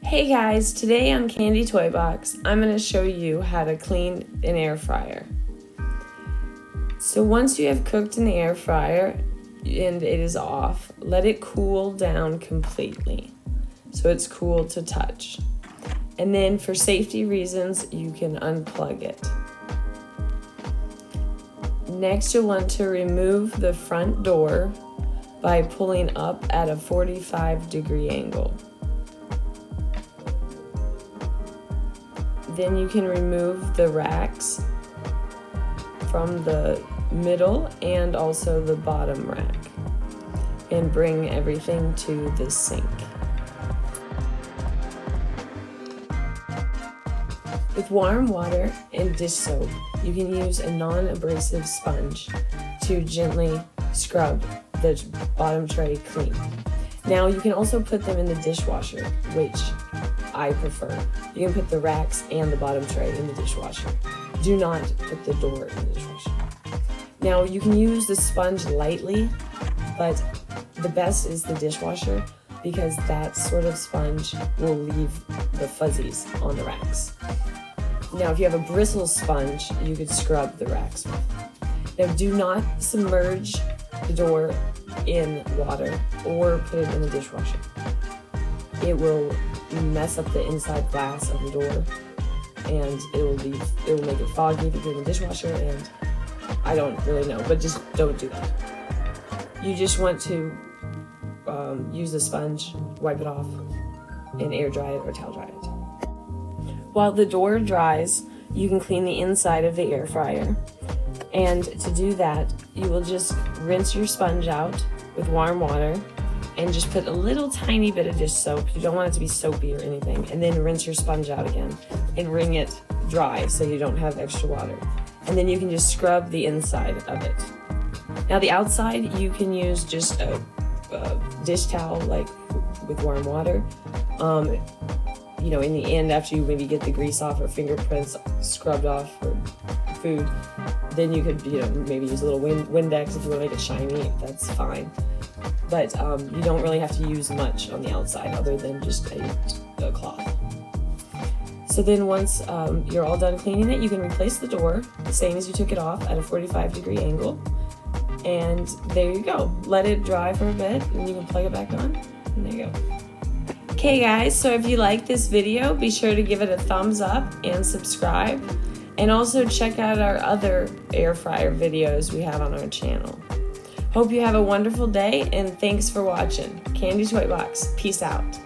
Hey guys, today on Candy Toy Box, I'm going to show you how to clean an air fryer. So once you have cooked in the air fryer and it is off, let it cool down completely so it's cool to touch. And then for safety reasons, you can unplug it. Next, you'll want to remove the front door by pulling up at a 45-degree angle. Then you can remove the racks from the middle and also the bottom rack and bring everything to the sink. With warm water and dish soap, you can use a non-abrasive sponge to gently scrub the bottom tray clean. Now you can also put them in the dishwasher, which I prefer. You can put the racks and the bottom tray in the dishwasher. Do not put the door in the dishwasher. Now you can use the sponge lightly, but the best is the dishwasher because that sort of sponge will leave the fuzzies on the racks. Now if you have a bristle sponge, you could scrub the racks with. Now do not submerge the door in water or put it in the dishwasher. It will mess up the inside glass of the door and it will make it foggy if you put it in the dishwasher, and I don't really know, but just don't do that. You just want to use the sponge, wipe it off, and air dry it or towel dry it. While the door dries, you can clean the inside of the air fryer. And to do that, you will just rinse your sponge out with warm water and just put a little tiny bit of dish soap. You don't want it to be soapy or anything. And then rinse your sponge out again and wring it dry so you don't have extra water. And then you can just scrub the inside of it. Now the outside, you can use just a dish towel, like with warm water. You know, in the end, after you maybe get the grease off or fingerprints scrubbed off for food, then you could, maybe use a little Windex if you want to make it shiny. That's fine. But you don't really have to use much on the outside other than just a cloth. So then once you're all done cleaning it, you can replace the door the same as you took it off at a 45-degree angle. And there you go. Let it dry for a bit and you can plug it back on. And there you go. Okay guys, so if you like this video, be sure to give it a thumbs up and subscribe. And also check out our other air fryer videos we have on our channel. Hope you have a wonderful day and thanks for watching. Candy Toy Box. Peace out.